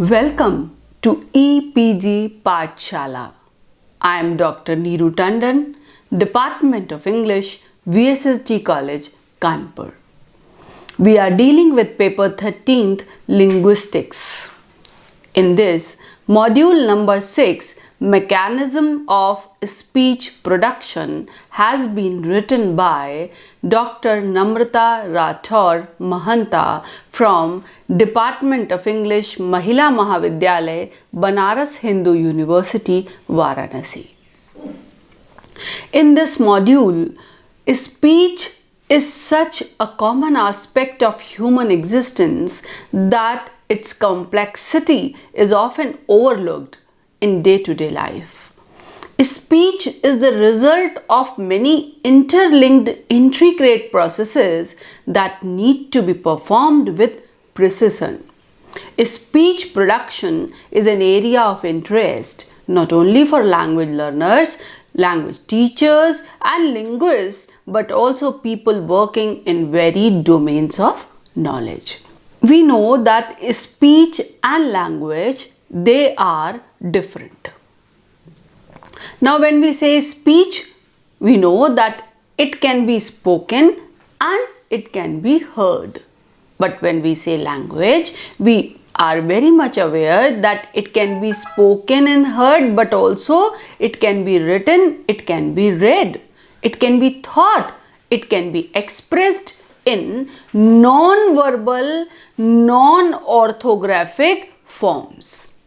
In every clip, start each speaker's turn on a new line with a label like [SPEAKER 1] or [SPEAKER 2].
[SPEAKER 1] Welcome to EPG Pathshala. I am Dr. Neeru Tandon, Department of English, VSSG College, Kanpur. We are dealing with paper 13th, Linguistics. In this, module number 6, Mechanism of Speech Production, has been written by Dr. Namrata Rathore Mahanta from Department of English, Mahila Mahavidyalaya, Banaras Hindu University, Varanasi. In this module, speech is such a common aspect of human existence that its complexity is often overlooked in day-to-day life. Speech is the result of many interlinked, intricate processes that need to be performed with precision. Speech production is an area of interest not only for language learners, language teachers and linguists, but also people working in varied domains of knowledge. We know that speech and language, they are different. Now when we say speech, we know that it can be spoken and it can be heard. But when we say language, we are very much aware that it can be spoken and heard, but also it can be written, it can be read, it can be thought, it can be expressed in non-verbal, non-orthographic forms.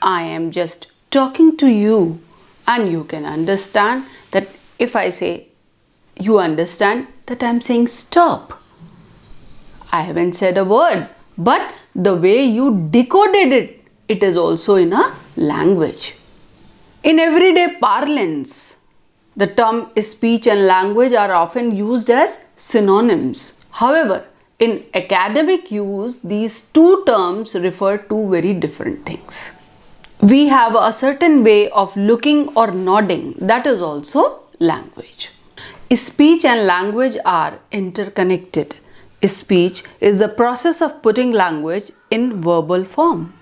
[SPEAKER 1] I am just talking to you and you can understand that if I say, you understand that I am saying stop. I haven't said a word, but the way you decoded it, it is also in a language. In everyday parlance, the term speech and language are often used as synonyms. However, in academic use, these two terms refer to very different things. We have a certain way of looking or nodding, that is also language. Speech and language are interconnected. Speech is the process of putting language in verbal form.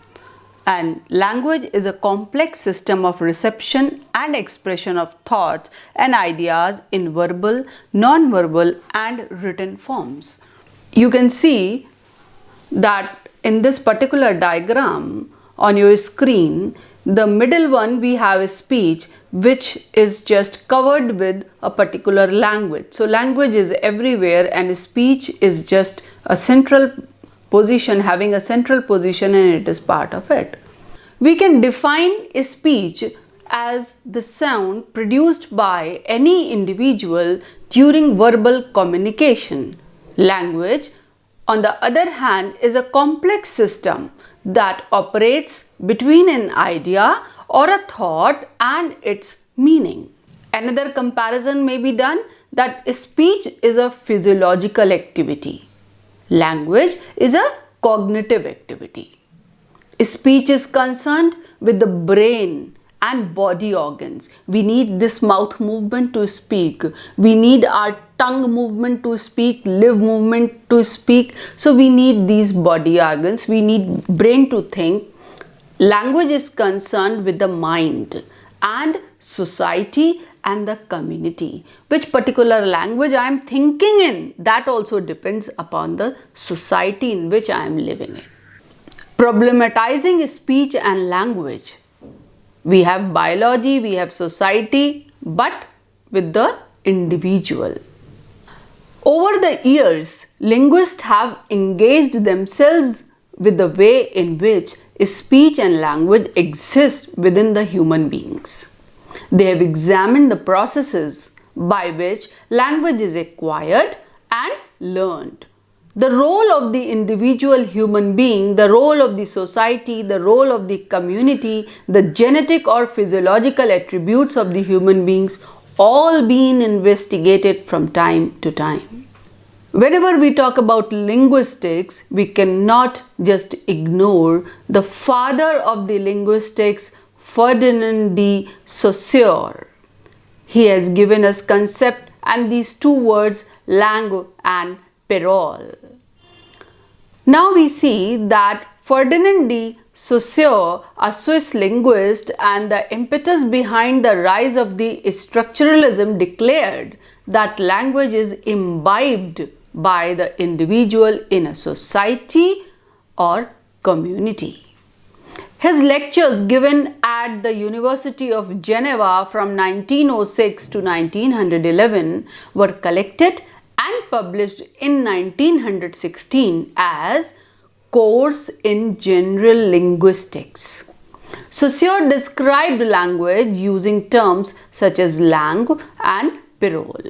[SPEAKER 1] And language is a complex system of reception and expression of thoughts and ideas in verbal, non-verbal and written forms. You can see that in this particular diagram on your screen, the middle one we have a speech which is just covered with a particular language. So language is everywhere and speech is just a central position, having a central position, and it is part of it. We can define a speech as the sound produced by any individual during verbal communication. Language, on the other hand, is a complex system that operates between an idea or a thought and its meaning. Another comparison may be done that speech is a physiological activity. Language is a cognitive activity. Speech is concerned with the brain and body organs. We need this mouth movement to speak. We need our tongue movement to speak, lip movement to speak. So we need these body organs. We need brain to think. Language is concerned with the mind and society and the community. Which particular language I am thinking in, that also depends upon the society in which I am living in. Problematizing speech and language. We have biology, we have society, but with the individual. Over the years, linguists have engaged themselves with the way in which speech and language exist within the human beings. They have examined the processes by which language is acquired and learned. The role of the individual human being, the role of the society, the role of the community, the genetic or physiological attributes of the human beings, all being investigated from time to time. Whenever we talk about linguistics, we cannot just ignore the father of the linguistics, Ferdinand de Saussure. He has given us concept and these two words, langue and parole. Now we see that Ferdinand de Saussure, a Swiss linguist and the impetus behind the rise of the structuralism, declared that language is imbibed by the individual in a society or community. His lectures given at the University of Geneva from 1906 to 1911 were collected and published in 1916 as Course in General Linguistics. Saussure described language using terms such as langue and parole.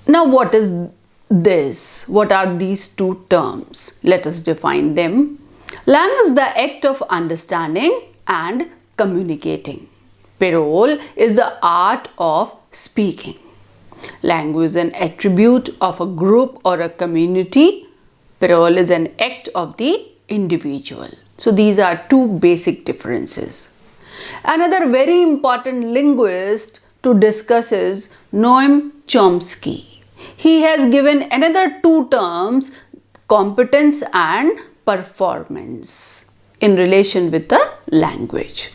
[SPEAKER 1] Now, what is this? What are these two terms? Let us define them. Langue is the act of understanding and communicating. Parole is the art of speaking. Language is an attribute of a group or a community. Parole is an act of the individual. So these are two basic differences. Another very important linguist to discuss is Noam Chomsky. He has given another two terms, competence and performance, in relation with the language.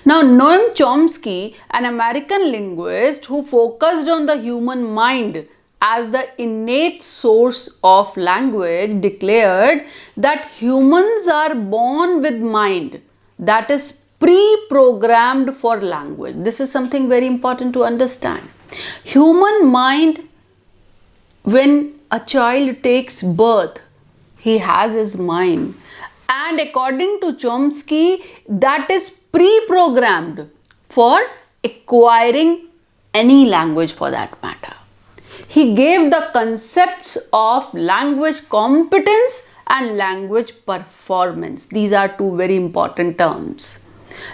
[SPEAKER 1] Now, Noam Chomsky, an American linguist who focused on the human mind as the innate source of language, declared that humans are born with mind that is pre-programmed for language. This is something very important to understand. Human mind, when a child takes birth, he has his mind, and according to Chomsky, that is pre-programmed for acquiring any language for that matter. He gave the concepts of language competence and language performance. These are two very important terms.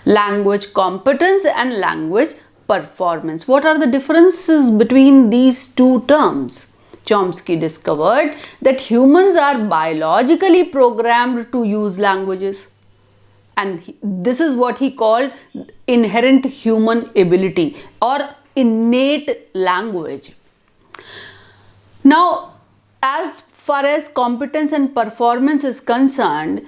[SPEAKER 1] Language competence and language performance. What are the differences between these two terms? Chomsky discovered that humans are biologically programmed to use languages, and this is what he called inherent human ability or innate language. Now, as far as competence and performance is concerned,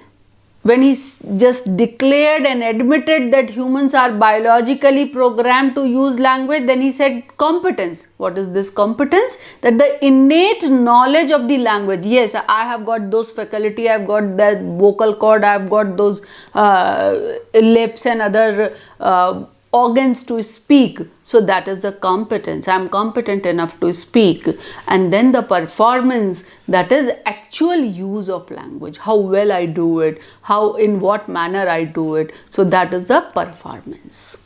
[SPEAKER 1] when he just declared and admitted that humans are biologically programmed to use language, then he said competence. What is this competence? That the innate knowledge of the language. Yes, I have got those faculty, I have got that vocal cord, I have got those lips and other organs to speak. So that is the competence. I am competent enough to speak. And then the performance, that is actual use of language. How well I do it, in what manner I do it. So that is the performance.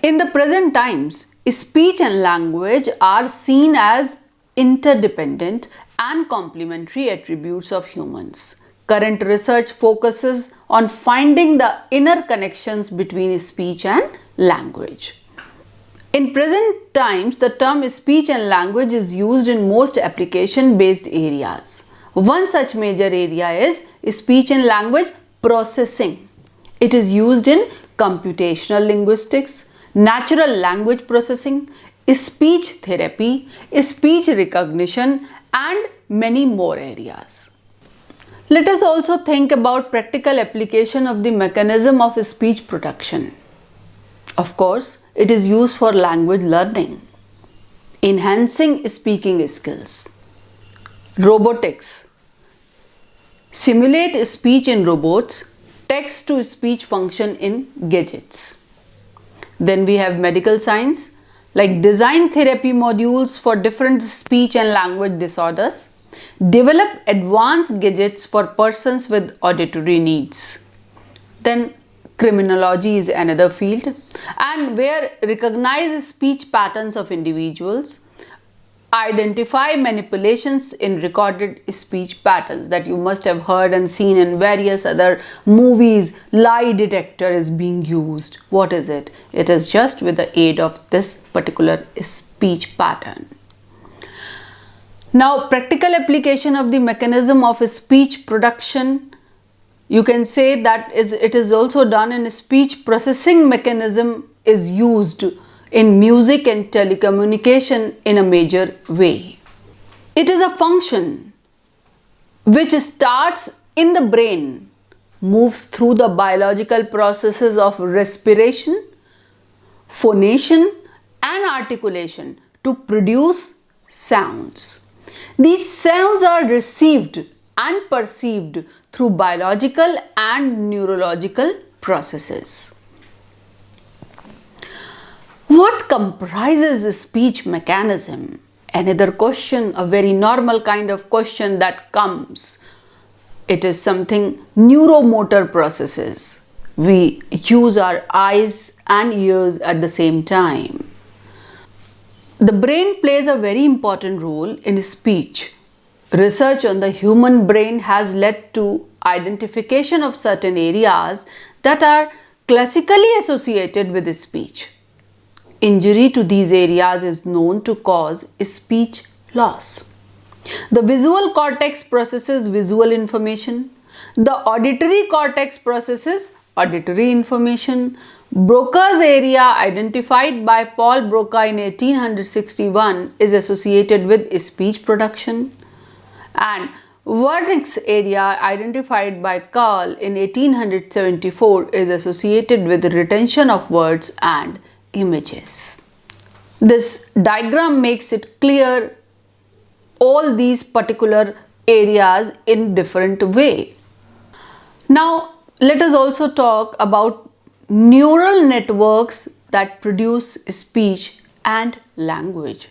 [SPEAKER 1] In the present times, speech and language are seen as interdependent and complementary attributes of humans. Current research focuses on finding the inner connections between speech and language. In present times, the term speech and language is used in most application-based areas. One such major area is speech and language processing. It is used in computational linguistics, natural language processing, speech therapy, speech recognition, and many more areas. Let us also think about practical application of the mechanism of speech production. Of course, it is used for language learning, enhancing speaking skills. Robotics. Simulate speech in robots, text to speech function in gadgets. Then we have medical science, like design therapy modules for different speech and language disorders. Develop advanced gadgets for persons with auditory needs. Then criminology is another field, and where recognize speech patterns of individuals, identify manipulations in recorded speech patterns that you must have heard and seen in various other movies. Lie detector is being used. What is it? It is just with the aid of this particular speech pattern. Now, practical application of the mechanism of speech production, you can say that it is also done in speech processing mechanism is used in music and telecommunication in a major way. It is a function which starts in the brain moves through the biological processes of respiration, phonation, and articulation to produce sounds. These sounds are received and perceived through biological and neurological processes. What comprises a speech mechanism? Another question, a very normal kind of question that comes. It is something neuromotor processes. We use our eyes and ears at the same time. The brain plays a very important role in speech. Research on the human brain has led to identification of certain areas that are classically associated with speech. Injury to these areas is known to cause speech loss. The visual cortex processes visual information. The auditory cortex processes auditory information. Broca's area, identified by Paul Broca in 1861, is associated with speech production. And Wernicke's area, identified by Karl in 1874, is associated with retention of words and images. This diagram makes it clear all these particular areas in different way. Now let us also talk about neural networks that produce speech and language.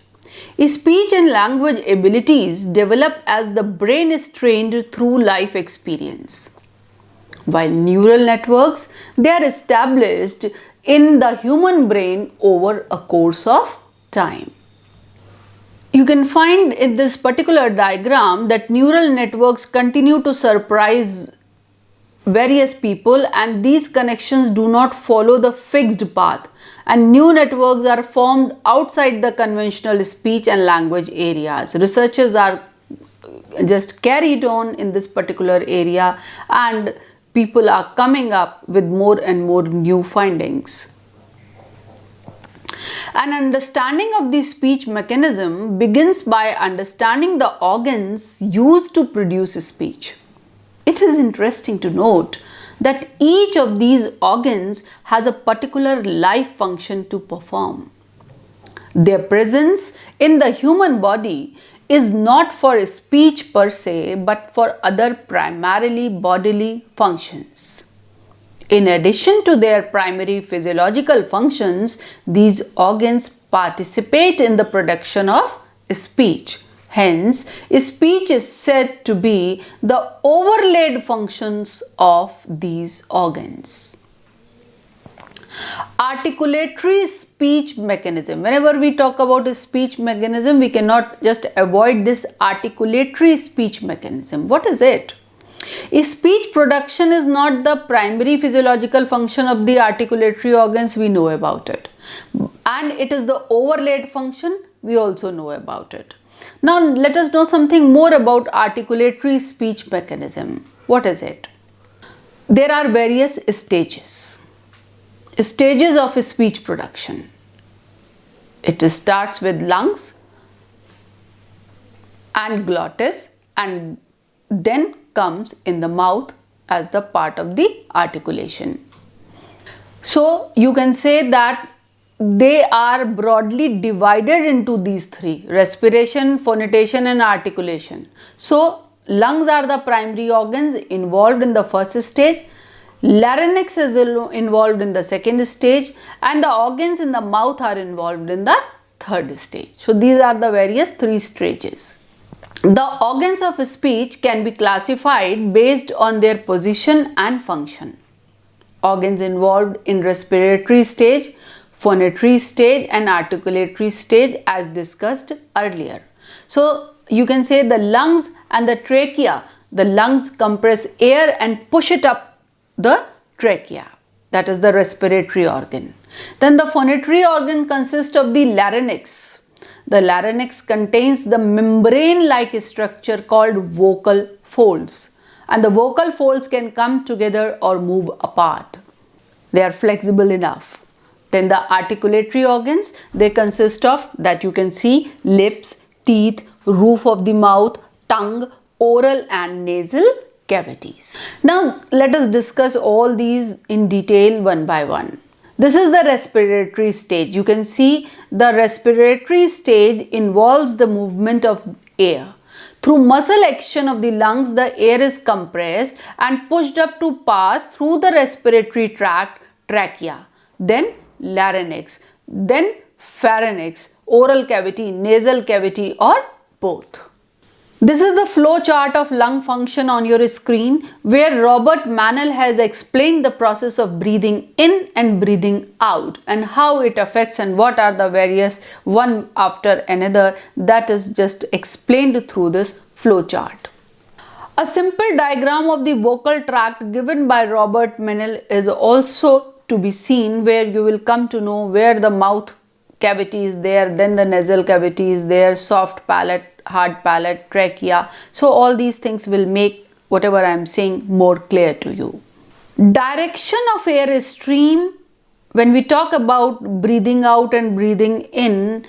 [SPEAKER 1] Speech and language abilities develop as the brain is trained through life experience. While neural networks, they are established in the human brain over a course of time. You can find in this particular diagram that neural networks continue to surprise various people, and these connections do not follow the fixed path, and new networks are formed outside the conventional speech and language areas. Researchers are just carried on in this particular area, and people are coming up with more and more new findings. An understanding of the speech mechanism begins by understanding the organs used to produce speech. It is interesting to note that each of these organs has a particular life function to perform. Their presence in the human body is not for speech per se, but for other primarily bodily functions. In addition to their primary physiological functions, these organs participate in the production of speech. Hence, speech is said to be the overlaid functions of these organs. Articulatory speech mechanism. Whenever we talk about a speech mechanism, we cannot just avoid this articulatory speech mechanism. What is it? Speech production is not the primary physiological function of the articulatory organs, we know about it. And it is the overlaid function, we also know about it. Now let us know something more about articulatory speech mechanism. What is it? There are various stages of speech production. It starts with lungs and glottis, and then comes in the mouth as the part of the articulation. So you can say that they are broadly divided into these three: respiration, phonitation and articulation. So lungs are the primary organs involved in the first stage, larynx is involved in the second stage, and the organs in the mouth are involved in the third stage. So these are the various three stages. The organs of speech can be classified based on their position and function. Organs involved in respiratory stage, phonatory stage and articulatory stage as discussed earlier. So you can say the lungs and the trachea. The lungs compress air and push it up the trachea. That is the respiratory organ. Then the phonatory organ consists of the larynx. The larynx contains the membrane-like structure called vocal folds, and the vocal folds can come together or move apart. They are flexible enough. Then the articulatory organs, they consist of, that you can see, lips, teeth, roof of the mouth, tongue, oral and nasal cavities. Now let us discuss all these in detail one by one. This is the respiratory stage. You can see the respiratory stage involves the movement of air. Through muscle action of the lungs, the air is compressed and pushed up to pass through the respiratory tract, trachea, then larynx, then pharynx, oral cavity, nasal cavity, or both. This is the flow chart of lung function on your screen, where Robert Manel has explained the process of breathing in and breathing out and how it affects and what are the various one after another. That is just explained through this flow chart. A simple diagram of the vocal tract given by Robert Manel is also to be seen, where you will come to know where the mouth cavity is there, then the nasal cavity is there, soft palate, hard palate, trachea. So all these things will make whatever I am saying more clear to you. Direction of air stream, when we talk about breathing out and breathing in,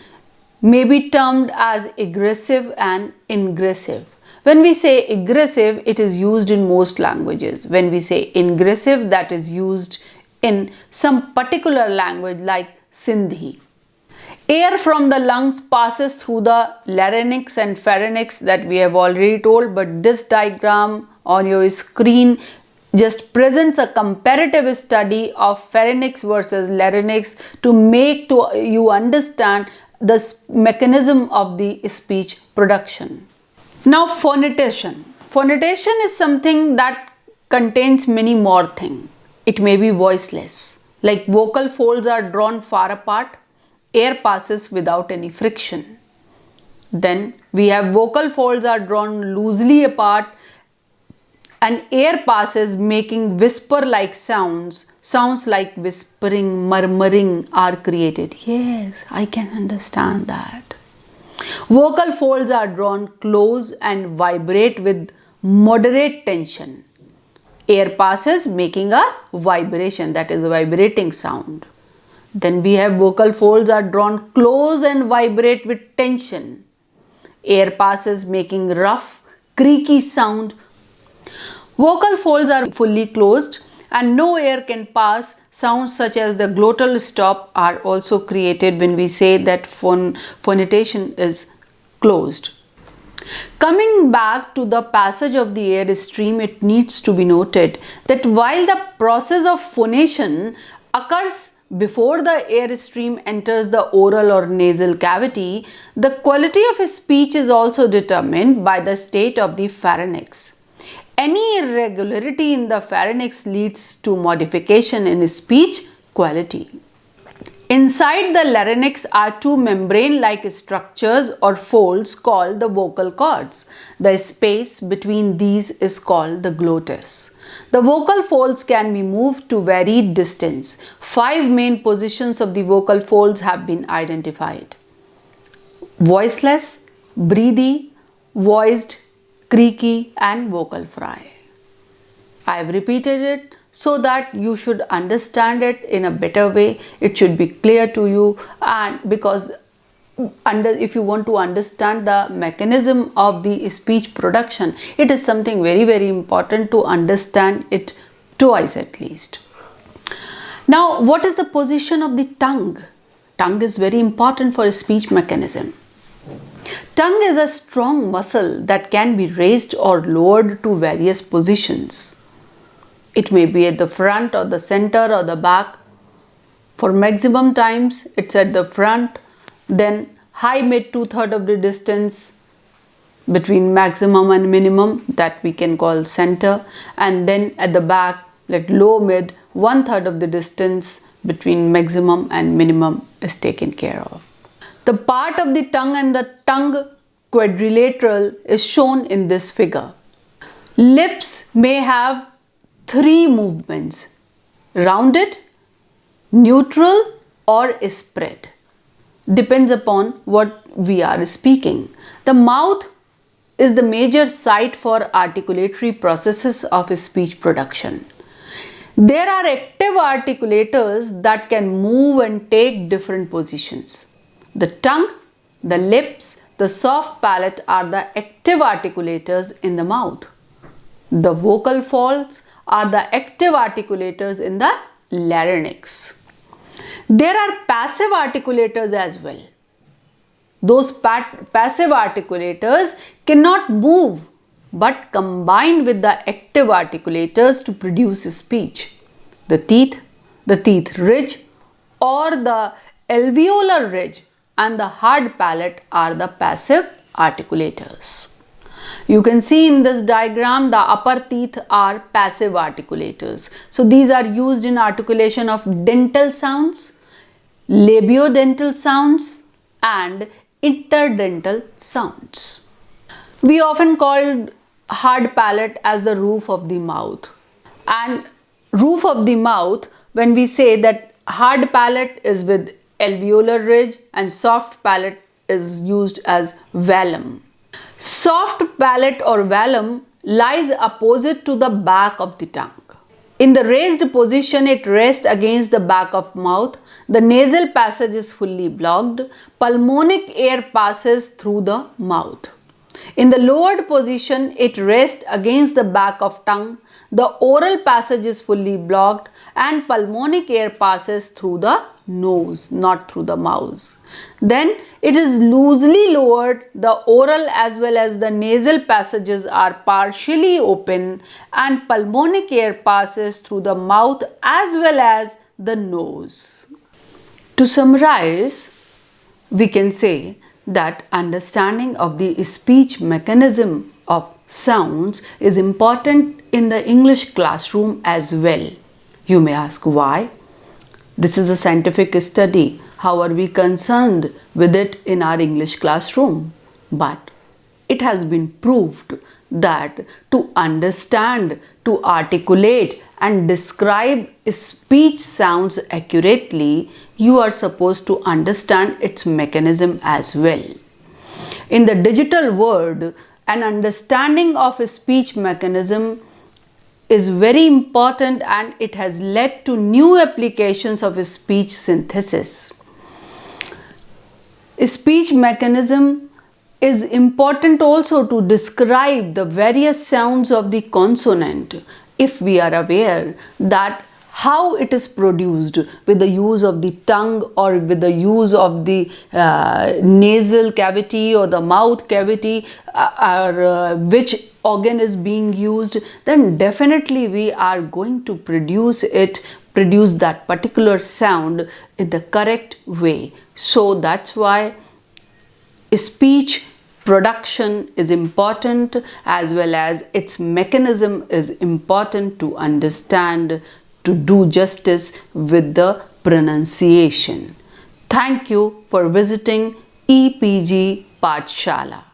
[SPEAKER 1] may be termed as egressive and ingressive. When we say egressive, it is used in most languages. When we say ingressive, that is used in some particular language like Sindhi. Air from the lungs passes through the larynx and pharynx, that we have already told, but this diagram on your screen just presents a comparative study of pharynx versus larynx to make you understand the mechanism of the speech production. Now phonitation. Phonitation is something that contains many more things. It may be voiceless, like vocal folds are drawn far apart, air passes without any friction. Then we have vocal folds are drawn loosely apart and air passes, making whisper-like sounds. Sounds like whispering, murmuring are created. Yes, I can understand that. Vocal folds are drawn close and vibrate with moderate tension. Air passes, making a vibration, that is a vibrating sound. Then we have vocal folds are drawn close and vibrate with tension. Air passes, making rough, creaky sound. Vocal folds are fully closed and no air can pass. Sounds such as the glottal stop are also created when we say that phonitation is closed. Coming back to the passage of the air stream, it needs to be noted that while the process of phonation occurs before the air stream enters the oral or nasal cavity, the quality of speech is also determined by the state of the pharynx. Any irregularity in the pharynx leads to modification in speech quality. Inside the larynx are two membrane-like structures or folds called the vocal cords. The space between these is called the glottis. The vocal folds can be moved to varied distance. 5 main positions of the vocal folds have been identified: voiceless, breathy, voiced, creaky, and vocal fry. I have repeated it so that you should understand it in a better way. It should be clear to you, and because if you want to understand the mechanism of the speech production, it is something very important to understand it twice at least. Now, what is the position of the tongue? Tongue is very important for speech mechanism. Tongue is a strong muscle that can be raised or lowered to various positions. It may be at the front or the center or the back. For maximum times, it's at the front, then high mid 2/3 of the distance between maximum and minimum, that we can call center, and then at the back, let low mid 1/3 of the distance between maximum and minimum is taken care of. The part of the tongue and the tongue quadrilateral is shown in this figure. Lips may have 3 movements: rounded, neutral, or spread. Depends upon what we are speaking. The mouth is the major site for articulatory processes of speech production. There are active articulators that can move and take different positions. The tongue, the lips, the soft palate are the active articulators in the mouth. The vocal folds are the active articulators in the larynx. There are passive articulators as well. Those passive articulators cannot move but combine with the active articulators to produce speech. The teeth ridge or the alveolar ridge and the hard palate are the passive articulators. You can see in this diagram the upper teeth are passive articulators. So these are used in articulation of dental sounds, labiodental sounds and interdental sounds. We often call hard palate as the roof of the mouth. And roof of the mouth, when we say that hard palate is with alveolar ridge and soft palate is used as velum. Soft palate or velum lies opposite to the back of the tongue. In the raised position, it rests against the back of mouth. The nasal passage is fully blocked. Pulmonic air passes through the mouth. In the lowered position, it rests against the back of tongue. The oral passage is fully blocked and pulmonic air passes through the nose, not through the mouth. Then it is loosely lowered. The oral as well as the nasal passages are partially open and pulmonic air passes through the mouth as well as the nose. To summarize, we can say that understanding of the speech mechanism of sounds is important in the English classroom as well. You may ask why? This is a scientific study. How are we concerned with it in our English classroom? But it has been proved that to understand, to articulate and describe speech sounds accurately, you are supposed to understand its mechanism as well. In the digital world, an understanding of a speech mechanism is very important and it has led to new applications of speech synthesis. Speech mechanism is important also to describe the various sounds of the consonant if we are aware that how it is produced with the use of the tongue or with the use of the nasal cavity or the mouth cavity or which organ is being used, then definitely we are going to produce that particular sound in the correct way. So that's why speech production is important as well as its mechanism is important to understand, to do justice with the pronunciation. Thank you for visiting EPG Pathshala.